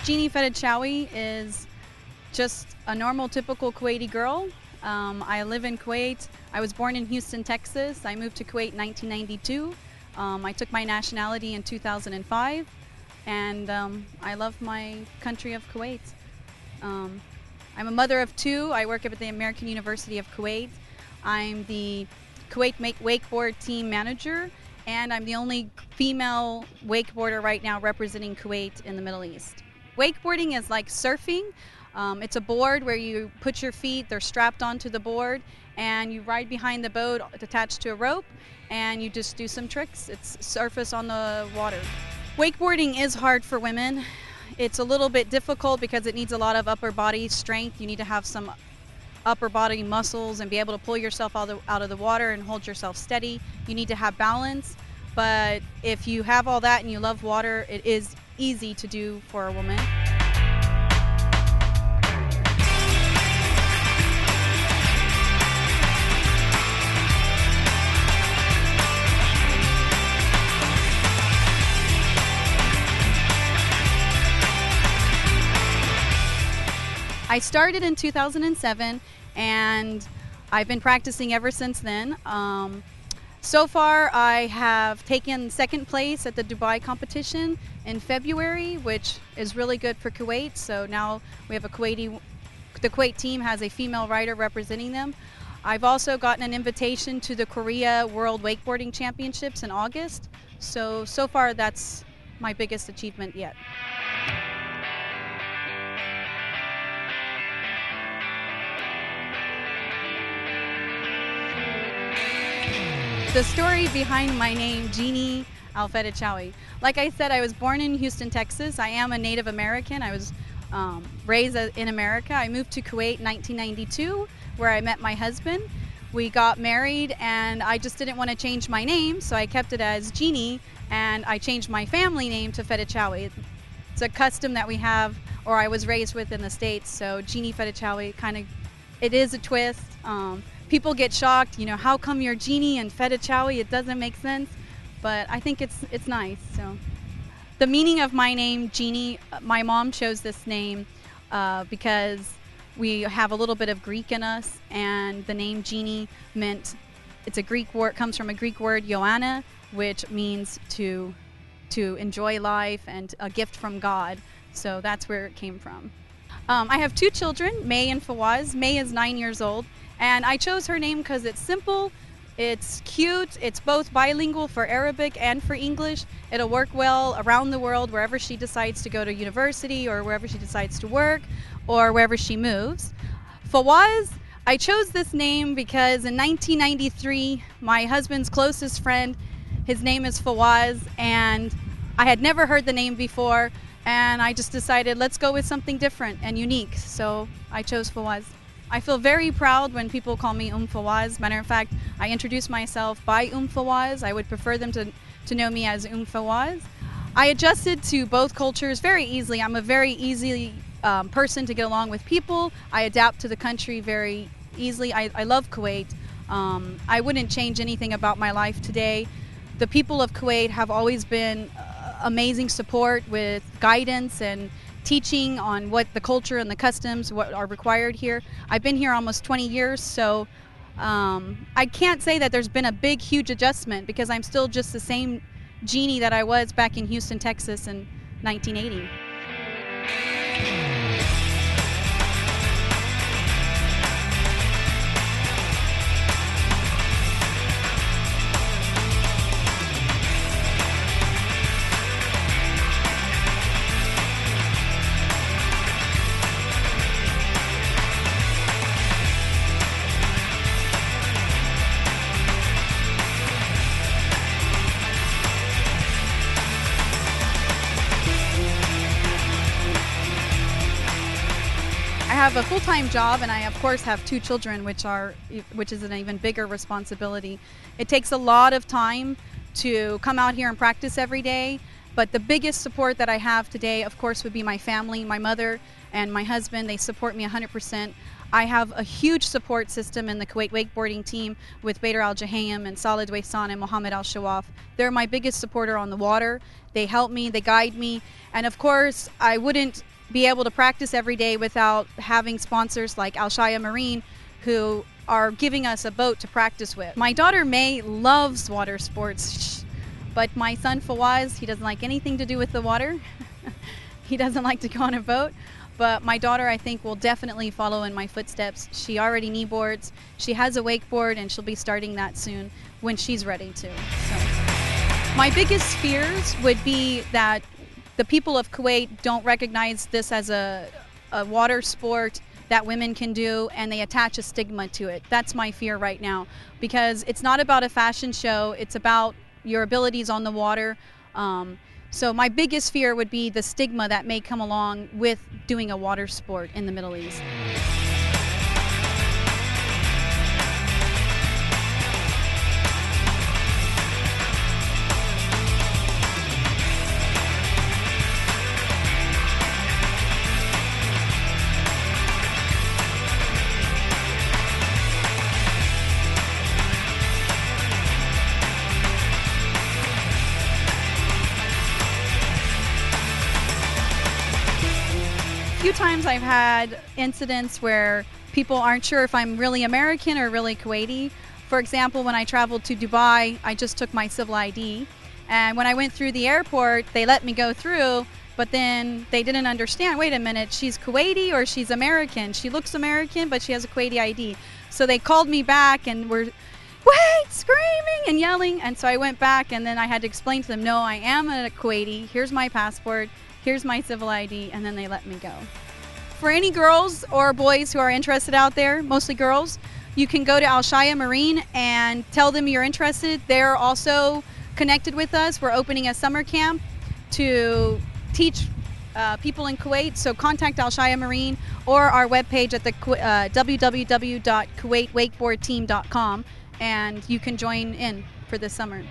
Jeannie Fedchawi is just a normal, typical Kuwaiti girl. I live in Kuwait. I was born in Houston, Texas. I moved to Kuwait in 1992. I took my nationality in 2005, and I love my country of Kuwait. I'm a mother of two. I work at the American University of Kuwait. I'm the Kuwait wakeboard team manager, and I'm the only female wakeboarder right now representing Kuwait in the Middle East. Wakeboarding is like surfing. It's a board where you put your feet, they're strapped onto the board, and you ride behind the boat attached to a rope, and you just do some tricks. It's surface on the water. Wakeboarding is hard for women. It's a little bit difficult because it needs a lot of upper body strength. You need to have some upper body muscles and be able to pull yourself out of the water and hold yourself steady. You need to have balance, but if you have all that and you love water, it is easy to do for a woman. I started in 2007, and I've been practicing ever since then. So far, I have taken second place at the Dubai competition in February, which is really good for Kuwait. So now we have the Kuwait team has a female rider representing them. I've also gotten an invitation to the Korea World Wakeboarding Championships in August. So far, that's my biggest achievement yet. The story behind my name, Jeannie Fedchawi. Like I said, I was born in Houston, Texas. I am a Native American. I was raised in America. I moved to Kuwait in 1992, where I met my husband. We got married, and I just didn't want to change my name, so I kept it as Jeannie, and I changed my family name to Fedchawi. It's a custom that we have, or I was raised with in the States, so Jeannie Fedchawi, it is a twist. People get shocked, you know, how come you're Jeannie and Fedchawi? It doesn't make sense, but I think it's nice. So, the meaning of my name, Jeannie, my mom chose this name because we have a little bit of Greek in us, and the name Jeannie it's a Greek word, comes from a Greek word, Ioanna, which means to enjoy life and a gift from God. So that's where it came from. I have two children, May and Fawaz. May is 9 years old. And I chose her name because it's simple, it's cute, it's both bilingual for Arabic and for English. It'll work well around the world, wherever she decides to go to university, or wherever she decides to work, or wherever she moves. Fawaz, I chose this name because in 1993, my husband's closest friend, his name is Fawaz, and I had never heard the name before, and I just decided, let's go with something different and unique, so I chose Fawaz. I feel very proud when people call me Fawaz. Matter of fact, I introduce myself by Fawaz. I would prefer them to know me as Fawaz. I adjusted to both cultures very easily. I'm a very easy person to get along with people. I adapt to the country very easily. I love Kuwait. I wouldn't change anything about my life today. The people of Kuwait have always been amazing support with guidance and teaching on what the culture and the customs, what are required here. I've been here almost 20 years, so I can't say that there's been a big, huge adjustment because I'm still just the same Jeannie that I was back in Houston, Texas in 1980. I have a full-time job, and I of course have two children, which is an even bigger responsibility. It takes a lot of time to come out here and practice every day, but the biggest support that I have today, of course, would be my family, my mother and my husband. They support me 100%. I have a huge support system in the Kuwait wakeboarding team with Bader Al-Jahayam and Salid Waysan and Mohammed Al-Shawaf. They're my biggest supporter on the water. They help me, they guide me, and of course I wouldn't be able to practice every day without having sponsors like Al Shaya Marine who are giving us a boat to practice with. My daughter May loves water sports, but my son Fawaz, he doesn't like anything to do with the water. He doesn't like to go on a boat. But my daughter, I think, will definitely follow in my footsteps. She already kneeboards. She has a wakeboard, and she'll be starting that soon when she's ready to. So, my biggest fears would be that the people of Kuwait don't recognize this as a water sport that women can do, and they attach a stigma to it. That's my fear right now, because it's not about a fashion show. It's about your abilities on the water. So my biggest fear would be the stigma that may come along with doing a water sport in the Middle East. A few times I've had incidents where people aren't sure if I'm really American or really Kuwaiti. For example, when I traveled to Dubai, I just took my civil ID, and when I went through the airport, they let me go through, but then they didn't understand, wait a minute, she's Kuwaiti or she's American? She looks American, but she has a Kuwaiti ID. So they called me back and were, wait, screaming and yelling, and so I went back, and then I had to explain to them, no, I am a Kuwaiti, here's my passport, here's my civil ID, and then they let me go. For any girls or boys who are interested out there, mostly girls, you can go to Al Shaya Marine and tell them you're interested. They're also connected with us. We're opening a summer camp to teach people in Kuwait, so contact Al Shaya Marine or our webpage at the www.kuwaitwakeboardteam.com, and you can join in for this summer.